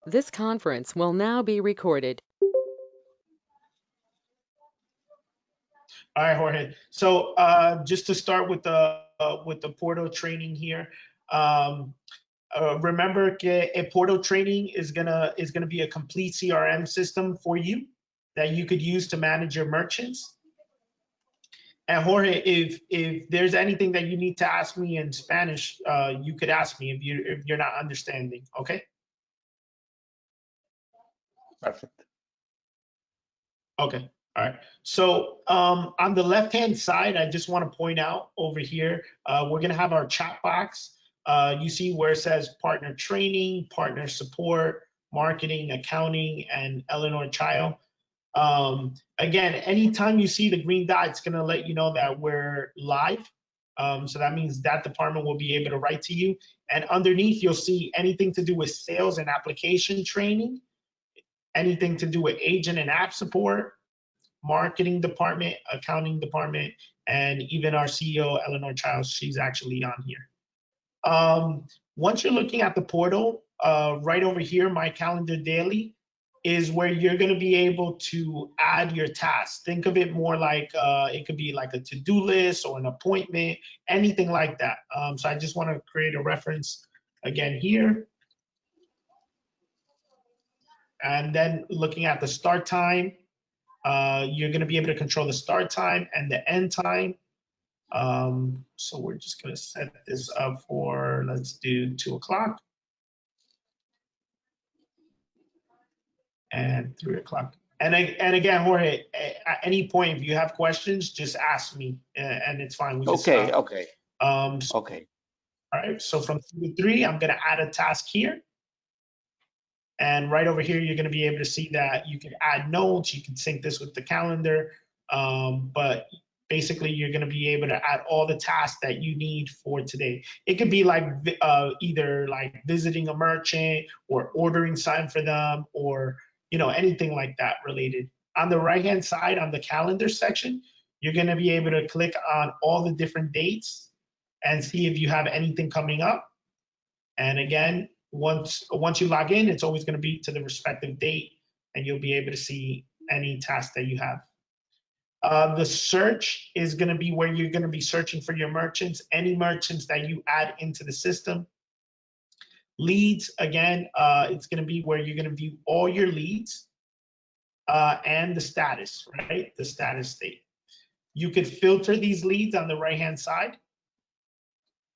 This conference will now be recorded. All right, Jorge. So just to start with the Portal training here, um, remember que a Portal training is gonna be a complete CRM system for you that you could use to manage your merchants. And Jorge, if there's anything that you need to ask me in Spanish, you could ask me if you're not understanding. Okay. Perfect. Okay. All right. So on the left-hand side, I just want to point out over here, we're going to have our chat box. You see where it says partner training, partner support, marketing, accounting, and Eleanor Child. Again, anytime you see the green dot, it's going to let you know that we're live. So that means that department will be able to write to you. And underneath, you'll see anything to do with sales and application training, anything to do with agent and app support, marketing department, accounting department, and even our CEO, Eleanor Childs, she's actually on here. Once you're looking at the portal, right over here, My Calendar Daily is where you're going to be able to add your tasks. Think of it more like it could be like a to-do list or an appointment, anything like that. So I just want to create a reference again here. And then looking at the start time, you're going to be able to control the start time and the end time. So we're just going to set this up for, let's do 2 o'clock and 3 o'clock. And again, Jorge, at any point, if you have questions, just ask me and it's fine. We just, Okay. okay. All right. So from 2 to 3, I'm going to add a task here. And right over here, you're going to be able to see that you can add notes. You can sync this with the calendar. But basically, you're going to be able to add all the tasks that you need for today. It could be like either like visiting a merchant or ordering sign for them, or anything like that related. On the right-hand side, on the calendar section, you're going to be able to click on all the different dates and see if you have anything coming up. And again, once you log in, it's always going to be to the respective date, and you'll be able to see any task that you have. The search is going to be where you're going to be searching for your merchants, any merchants that you add into the system. Leads, again, it's going to be where you're going to view all your leads and the status, right? The status state. You could filter these leads on the right-hand side.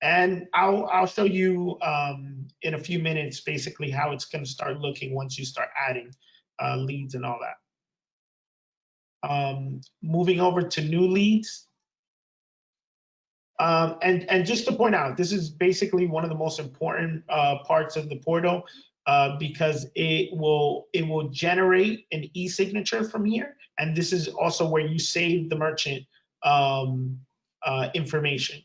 And I'll show you in a few minutes basically how it's going to start looking once you start adding leads and all that. Moving over to new leads. And just to point out, this is basically one of the most important parts of the portal because it will generate an e-signature from here. And this is also where you save the merchant information.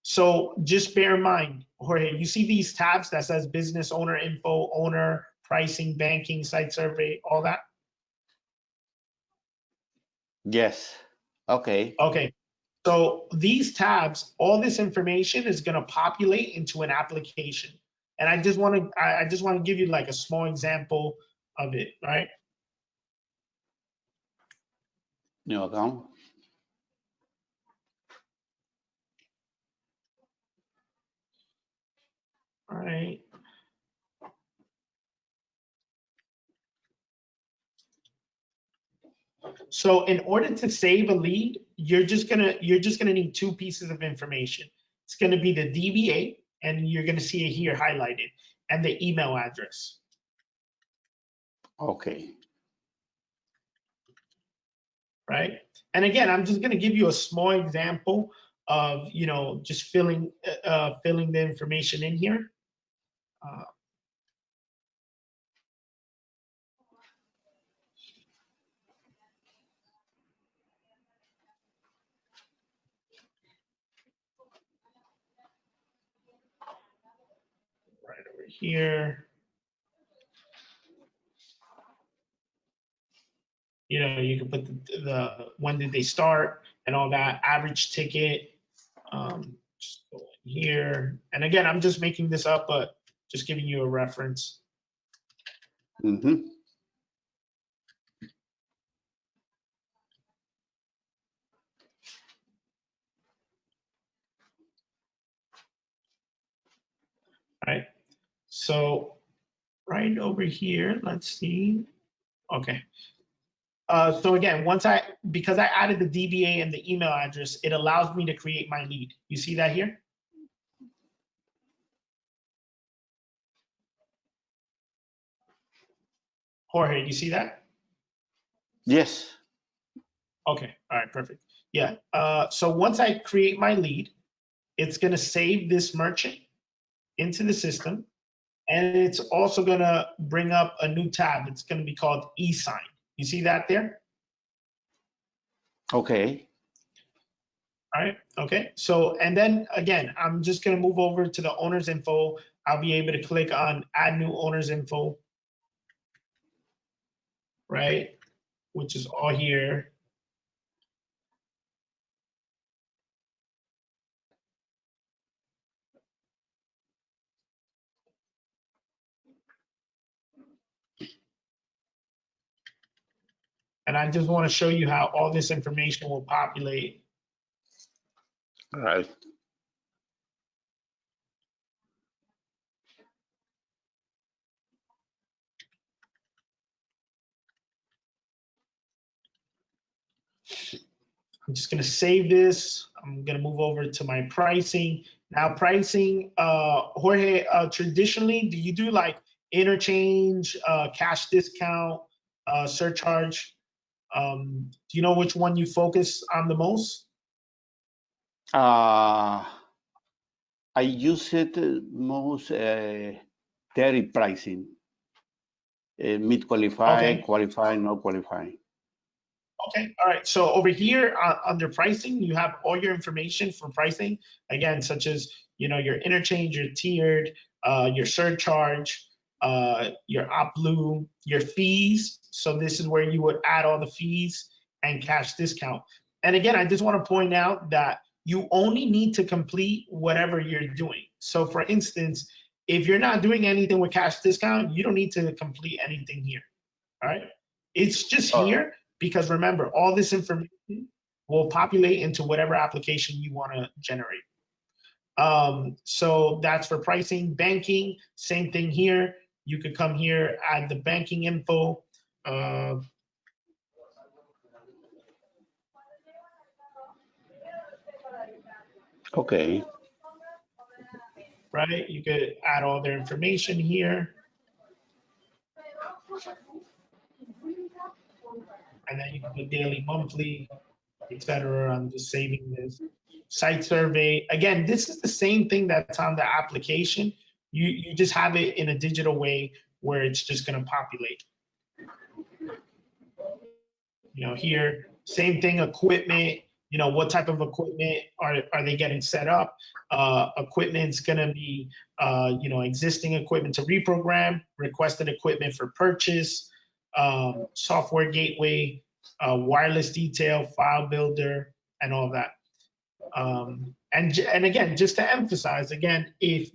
So just bear in mind, Jorge, you see these tabs that says business owner info, owner, pricing, banking, site survey, all that? Yes. Okay. Okay. So these tabs, all this information is going to populate into an application. And I just want to give you like a small example of it, right? New account. All right. So in order to save a lead, you're just gonna need 2 pieces of information. It's gonna be the DBA, and you're gonna see it here highlighted, and the email address. Okay. Right? And again, I'm just gonna give you a small example of just filling the information in here. Right over here. You can put the when did they start and all that, average ticket. Just go in here. And again, I'm just making this up, but just giving you a reference. Mm-hmm. Right. So right over here, let's see. Okay. So again, because I added the DBA and the email address, it allows me to create my lead. You see that here? Jorge, you see that? Yes. Okay, all right, perfect. Yeah, so once I create my lead, it's gonna save this merchant into the system, and it's also gonna bring up a new tab. It's gonna be called e-sign. You see that there? Okay. All right, okay. So, and then again, I'm just gonna move over to the owner's info. I'll be able to click on add new owner's info, right? Which is all here. And I just want to show you how all this information will populate. All right. I'm just going to save this. I'm going to move over to my pricing. Now pricing, Jorge, traditionally, do you do like interchange, cash discount, surcharge? Do you know which one you focus on the most? I use it most tariff pricing, mid qualify, Okay. qualify, no qualify. Okay, all right. So over here under pricing, you have all your information for pricing, again, such as your interchange, your tiered, your surcharge, your OpBlue, your fees. So this is where you would add all the fees and cash discount. And again, I just want to point out that you only need to complete whatever you're doing. So for instance, if you're not doing anything with cash discount, you don't need to complete anything here. All right. It's just All right. here because remember, all this information will populate into whatever application you want to generate. So that's for pricing. Banking, same thing here. You could come here, add the banking info. Okay. Right? You could add all their information here. And then you can put daily, monthly, etc. I'm just saving this. Site survey. Again, this is the same thing that's on the application. You just have it in a digital way where it's just going to populate. Here, same thing, equipment. What type of equipment are they getting set up? Equipment's going to be, existing equipment to reprogram, requested equipment for purchase, software gateway, wireless detail, file builder, and all that. And again, just to emphasize, again, if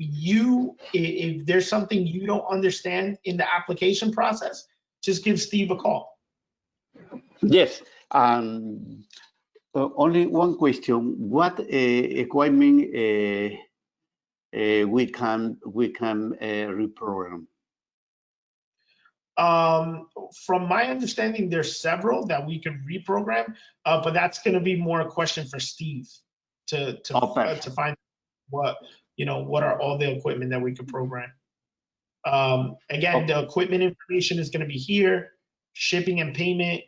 there's something you don't understand in the application process, just give Steve a call. Yes. Only one question: what equipment we can reprogram? From my understanding, there's several that we can reprogram, but that's going to be more a question for Steve to find what are all the equipment that we could program. Again, the equipment information is going to be here, shipping and payment,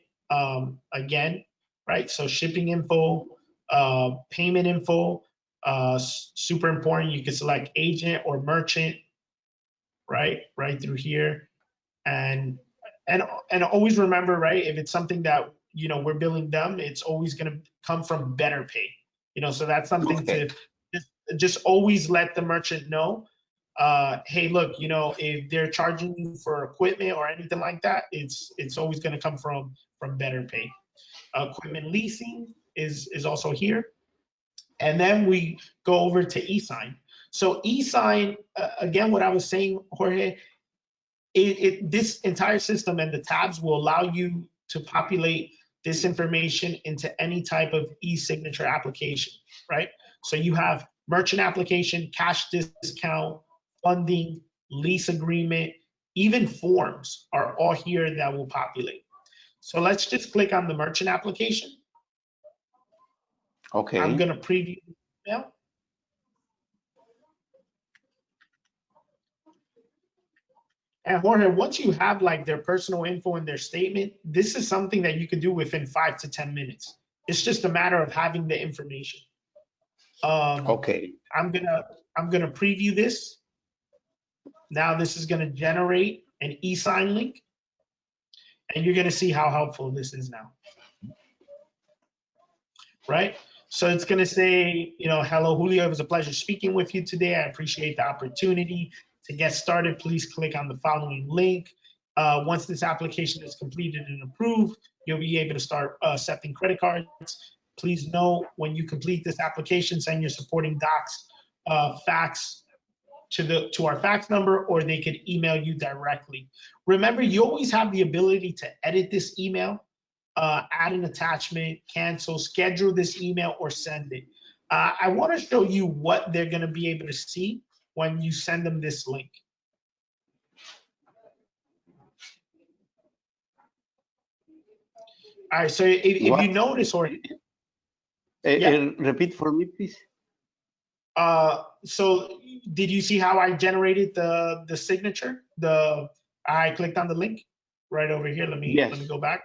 again, right? So shipping info, payment info, super important. You can select agent or merchant, right through here. And always remember, right, if it's something that we're billing them, it's always going to come from Better Pay. So that's something to just always let the merchant know. Hey, look, if they're charging you for equipment or anything like that, it's always going to come from Better Pay. Equipment leasing is also here, and then we go over to e-sign. So e-sign, again, what I was saying, Jorge, this entire system and the tabs will allow you to populate this information into any type of e-signature application, right? So you have merchant application, cash discount, funding, lease agreement, even forms are all here that will populate. So let's just click on the merchant application. Okay. I'm going to preview the email. And Jorge, once you have like their personal info in their statement, this is something that you can do within 5 to 10 minutes. It's just a matter of having the information. Okay. I'm gonna preview this. Now this is gonna generate an e-sign link, and you're gonna see how helpful this is now. Right? So it's gonna say, you know, hello Julio, it was a pleasure speaking with you today. I appreciate the opportunity. To get started, please click on the following link. Once this application is completed and approved, you'll be able to start accepting credit cards. Please note, when you complete this application, send your supporting docs, fax to our fax number, or they could email you directly. Remember, you always have the ability to edit this email, add an attachment, cancel, schedule this email, or send it. I want to show you what they're going to be able to see when you send them this link. All right, so if you notice, or repeat for me, please. So did you see how I generated the signature? I clicked on the link right over here. Let me go back.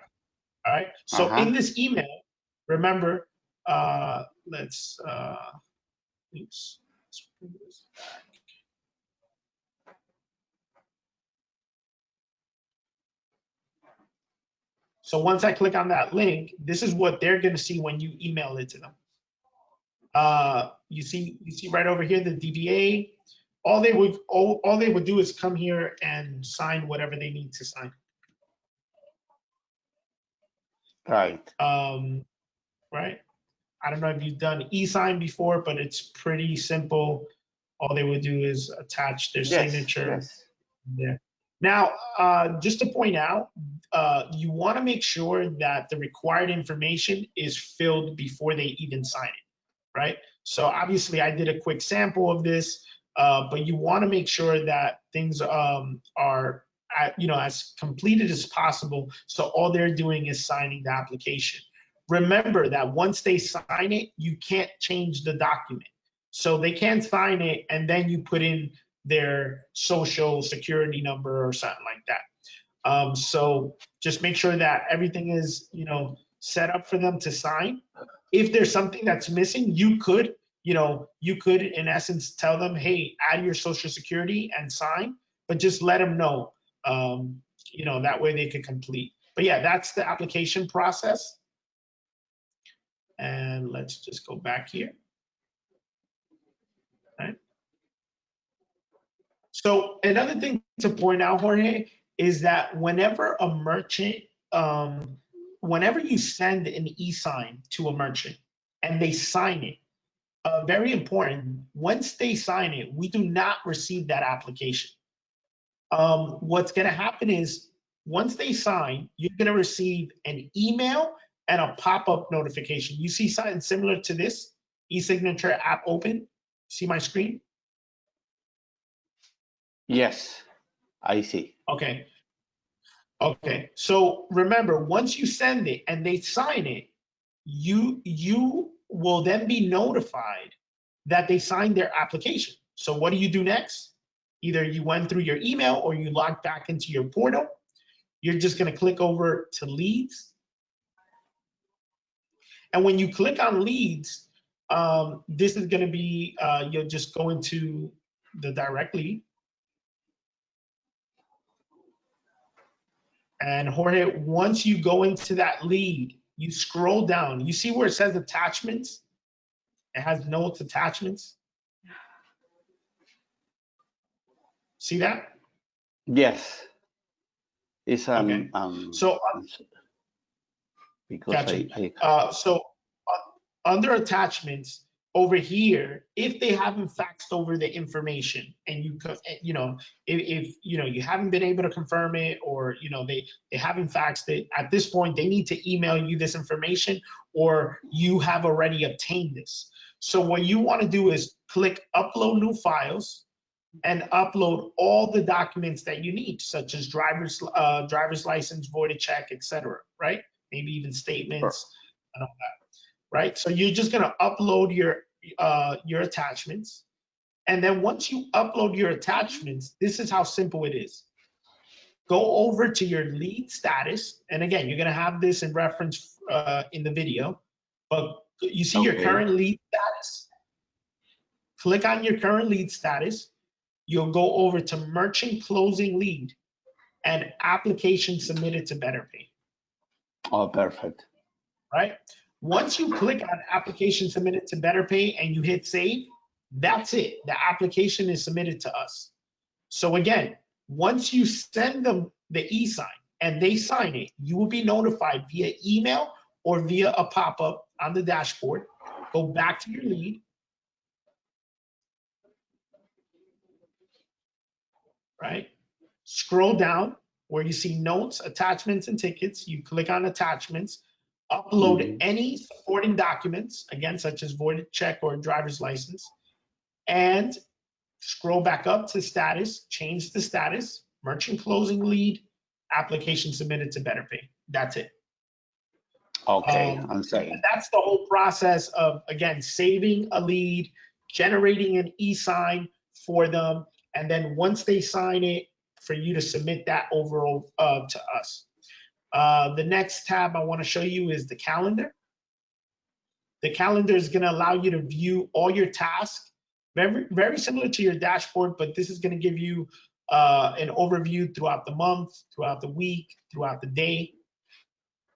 All right. So in this email, remember, let's bring this back. So once I click on that link, this is what they're going to see when you email it to them. You see right over here the DBA. All they would do is come here and sign whatever they need to sign. Right. Right. I don't know if you've done e-sign before, but it's pretty simple. All they would do is attach their signature there. Now, just to point out, you want to make sure that the required information is filled before they even sign it, right? So obviously I did a quick sample of this, but you want to make sure that things are as completed as possible. So all they're doing is signing the application. Remember that once they sign it, you can't change the document. So they can't sign it and then you put in their social security number or something like that. So just make sure that everything is, set up for them to sign. If there's something that's missing, you could in essence tell them, hey, add your social security and sign, but just let them know, that way they can complete. But yeah, that's the application process. And let's just go back here. Right. So another thing to point out, Jorge, is that whenever a merchant, whenever you send an e-sign to a merchant and they sign it, very important, once they sign it, we do not receive that application. What's going to happen is once they sign, you're going to receive an email and a pop-up notification. You see something similar to this e-signature app open? See my screen? Yes, I see. Okay. Okay. So remember, once you send it and they sign it, you will then be notified that they signed their application. So what do you do next? Either you went through your email or you logged back into your portal. You're just going to click over to leads. And when you click on leads, this is going to be, you'll just go into the direct lead. And Jorge, once you go into that lead, you scroll down. You see where it says attachments? It has notes, attachments. See that? Yes. It's okay. So because gotcha. So under attachments, over here, if they haven't faxed over the information and if you haven't been able to confirm it, or they haven't faxed it, at this point they need to email you this information, or you have already obtained this. So what you want to do is click upload new files and upload all the documents that you need, such as driver's license, voided check, etc. Right? Maybe even statements and all that. Right? So you're just going to upload your attachments. And then once you upload your attachments, this is how simple it is. Go over to your lead status. And again, you're going to have this in reference in the video, but you see your current lead status. Click on your current lead status. You'll go over to merchant closing lead and application submitted to BetterPay. Oh, perfect. Right? Once you click on application submitted to BetterPay and you hit save, that's it. The application is submitted to us. So again, once you send them the e-sign and they sign it, you will be notified via email or via a pop-up on the dashboard. Go back to your lead. Right? Scroll down where you see notes, attachments, and tickets. You click on attachments. Upload any supporting documents, again, such as voided check or driver's license, and scroll back up to status, change the status, merchant closing lead, application submitted to BetterPay. That's it. Okay, I'm sorry. And that's the whole process of, again, saving a lead, generating an e-sign for them, and then once they sign it, for you to submit that over to us. The next tab I want to show you is the calendar. The calendar is going to allow you to view all your tasks, very similar to your dashboard, but this is going to give you an overview throughout the month, throughout the week, throughout the day.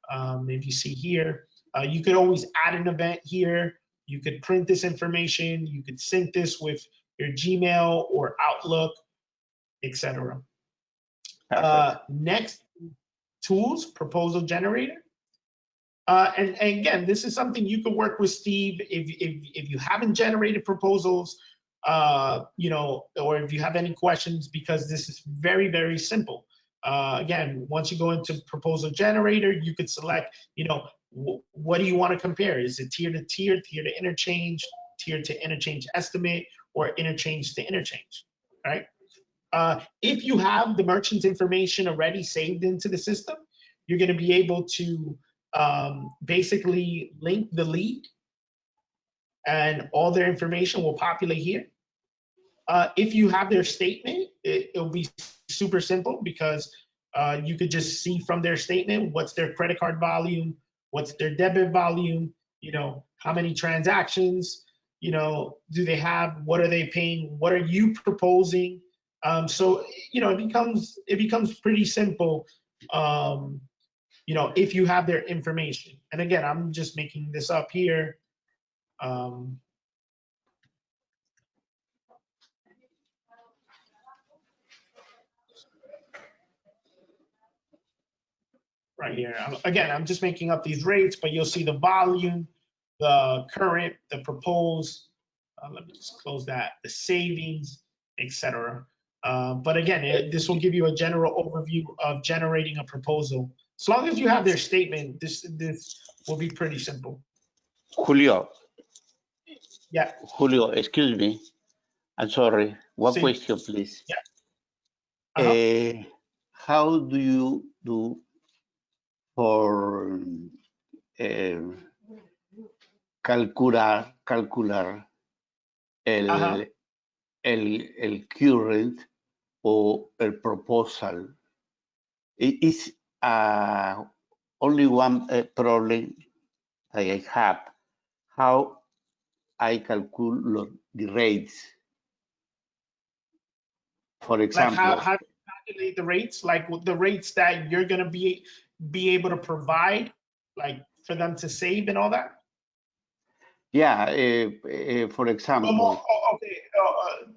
If you see here, you could always add an event here. You could print this information. You could sync this with your Gmail or Outlook, etc. Next, tools, proposal generator. And again, this is something you could work with Steve if you haven't generated proposals, or if you have any questions, because this is very simple. Again, once you go into proposal generator, you could select, what do you want to compare? Is it tier to tier, tier to interchange estimate, or interchange to interchange, right? If you have the merchant's information already saved into the system, you're going to be able to basically link the lead, and all their information will populate here. If you have their statement, it'll be super simple, because you could just see from their statement what's their credit card volume, what's their debit volume, how many transactions, do they have, what are they paying, what are you proposing? So it becomes pretty simple, if you have their information. And again, I'm just making this up here. Right here. Again, I'm just making up these rates, but you'll see the volume, the current, the proposed. Let me just close that. The savings, etc. But again, this will give you a general overview of generating a proposal. As long as you have their statement, this will be pretty simple. Julio. Yeah. Julio, excuse me. I'm sorry. One question, please. Yeah. How do you do for calcular el current or el proposal? It is only one problem I have. How I calculate the rates? For example, like how do you calculate the rates? Like the rates that you're going to be able to provide, like for them to save and all that? Yeah, for example. Okay,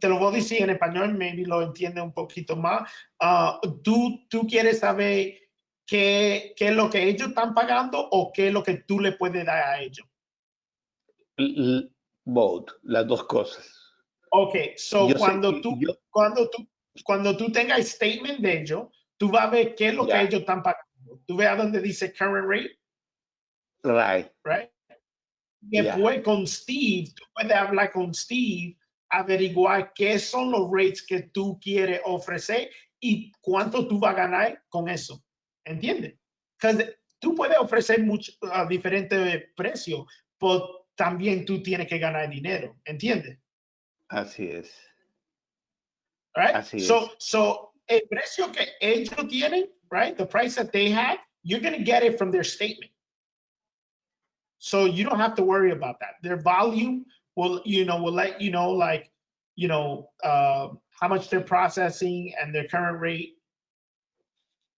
te lo voy a decir en español, maybe lo entiende un poquito más. Tú quieres saber qué es lo que ellos están pagando, o qué es lo que tú le puedes dar a ellos. Both, las dos cosas. Okay, so Yo sé cuando que tú, yo, cuando tú tengas el statement de ellos, tú vas a ver qué es lo que ya, ellos están pagando. Tú ves a donde dice current rate, right, right? Y ya, después con Steve, tú puedes hablar con Steve, averiguar qué son los rates que tú quieres ofrecer y cuánto tú vas a ganar con eso. ¿Entiendes? Porque tú puedes ofrecer diferentes precios, pero también tú tienes que ganar dinero. ¿Entiendes? así es, Right? así es. So el precio que ellos tienen, right? The price that they have, you're going to get it from their statement. So you don't have to worry about that. Their volume will let you know, like, how much they're processing and their current rate,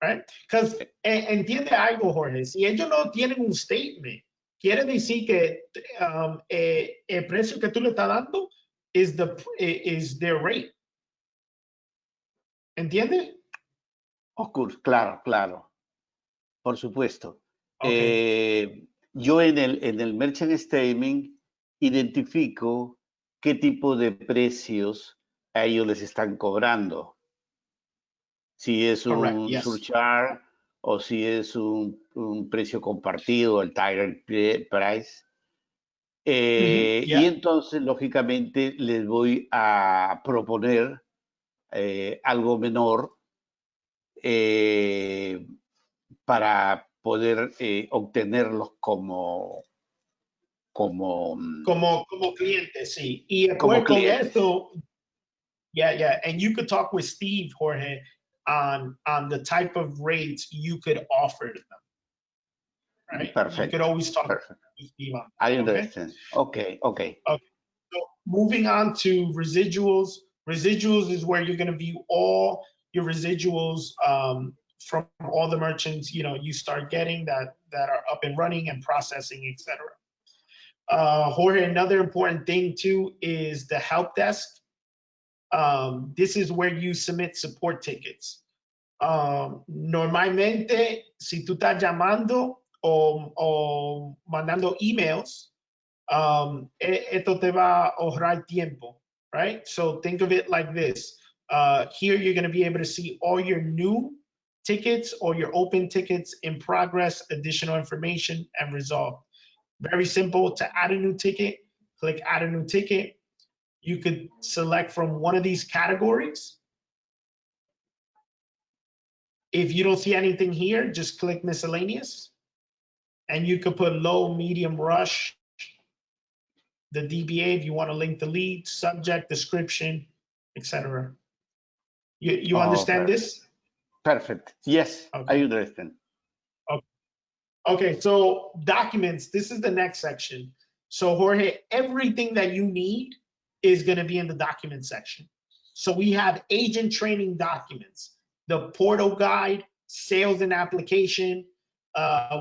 right? Because entiende algo, Jorge, si ellos no tienen un statement, quiere decir que el precio que tú le estás dando is their rate. ¿Entiendes? Of course, claro, claro, por supuesto. Okay. Yo en el Merchant Statement identifico qué tipo de precios a ellos les están cobrando. Si es Correct. un Yes. surcharge o si es un precio compartido, el Tyrant Price. Y Yeah. entonces, lógicamente, les voy a proponer algo menor para poder obtenerlos como Como cliente, sí. Y como después con clientes. eso, yeah. And you could talk with Steve, Jorge, on the type of rates you could offer to them, right? You could Perfecto. always talk Perfect. with Steve on I that, okay? understand. Okay. Okay. So moving on to residuals. Residuals is where you're going to view all your residuals from all the merchants you start getting that are up and running and processing, etc. Jorge, another important thing too is the help desk. This is where you submit support tickets. Normalmente, si tú estás llamando o mandando emails, esto te va a ahorrar tiempo, right? So think of it like this. Here you're going to be able to see all your new tickets or your open tickets in progress, additional information, and resolved. Very simple. To add a new ticket, click add a new ticket. You could select from one of these categories. If you don't see anything here, just click miscellaneous. And you could put low, medium, rush, the DBA if you want to link the lead, subject, description, etc. You understand perfect. this? Perfect. Yes, Okay. I understand. Okay, so documents, this is the next section. So Jorge, everything that you need is going to be in the document section. So we have agent training documents, the portal guide, sales and application.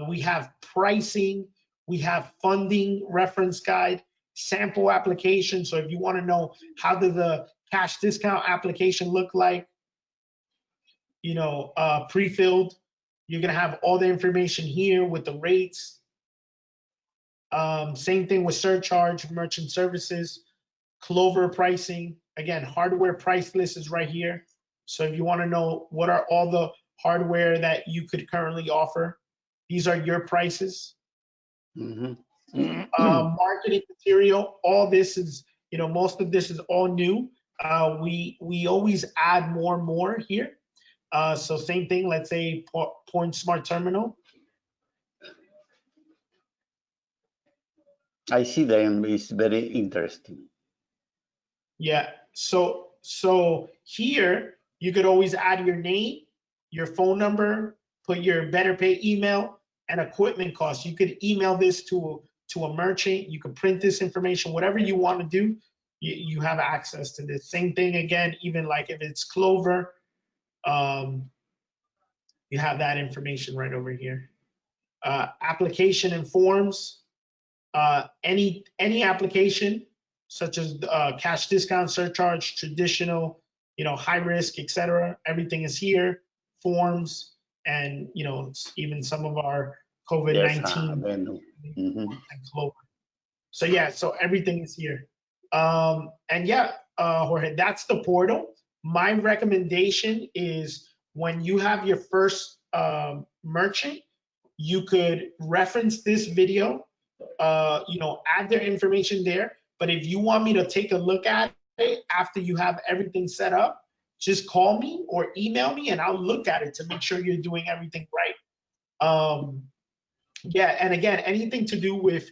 We have pricing. We have funding reference guide, sample application. So if you want to know how does the cash discount application look like, pre-filled, you're going to have all the information here with the rates. Same thing with surcharge, merchant services, Clover pricing. Again, hardware price list is right here. So if you want to know what are all the hardware that you could currently offer, these are your prices. Marketing material, all this is, most of this is all new. We always add more and more here. So same thing, let's say Point Smart Terminal. I see them. It's very interesting. Yeah. So here you could always add your name, your phone number, put your Better Pay email, and equipment costs. You could email this to a merchant. You could print this information, whatever you want to do. You have access to this. Same thing again, even like if it's Clover, you have that information right over here. Application and forms. Any application such as cash discount, surcharge, traditional, high risk, etc. Everything is here. Forms and even some of our COVID-19 Yes, and Clover. So yeah, so everything is here. And yeah, Jorge, that's the portal. My recommendation is when you have your first merchant, you could reference this video, add their information there. But if you want me to take a look at it after you have everything set up, just call me or email me and I'll look at it to make sure you're doing everything right. Yeah, and again, anything to do with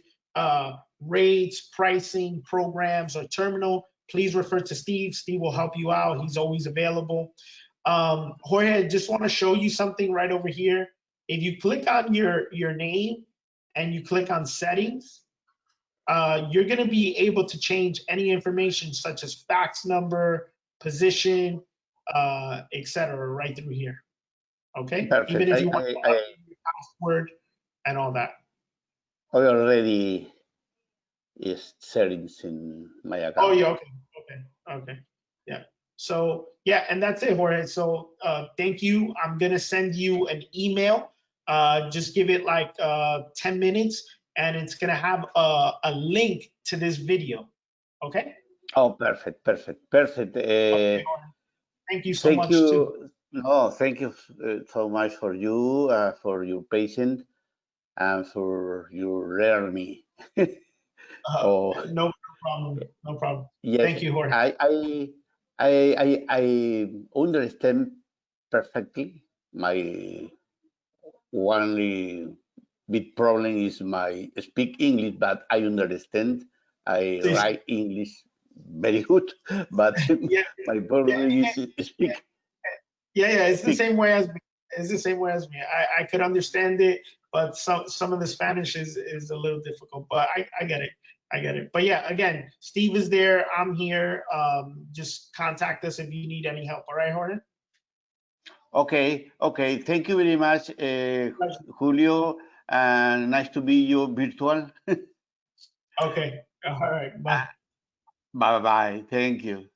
rates, pricing, programs, or terminal, please refer to Steve. Steve will help you out. He's always available. Jorge, I just want to show you something right over here. If you click on your name and you click on settings, you're going to be able to change any information such as fax number, position, etc. right through here. Okay? Perfect. Even if you want to update your password and all that. I already is settings in my account. Oh yeah, okay. Yeah. So yeah, and that's it, Jorge. So thank you. I'm gonna send you an email. Just give it like 10 minutes, and it's gonna have a link to this video. Okay. Oh, perfect. Okay, Jorge. Thank you so much too. No, thank you so much for you, for your patience, and for your learning. No problem. No problem. Yes, Thank you, Jorge. I understand perfectly. My only big problem is my speak English, but I understand. I write English very good, but Yeah. my problem is speak. Yeah, it's the same way as me. It's the same way as me. I could understand it, but some of the Spanish is a little difficult. But I get it. I get it. But yeah, again, Steve is there. I'm here. Just contact us if you need any help. All right, Jordan? Okay. Thank you very much, Julio. And nice to meet you virtual. Okay. All right. Bye. Bye. Thank you.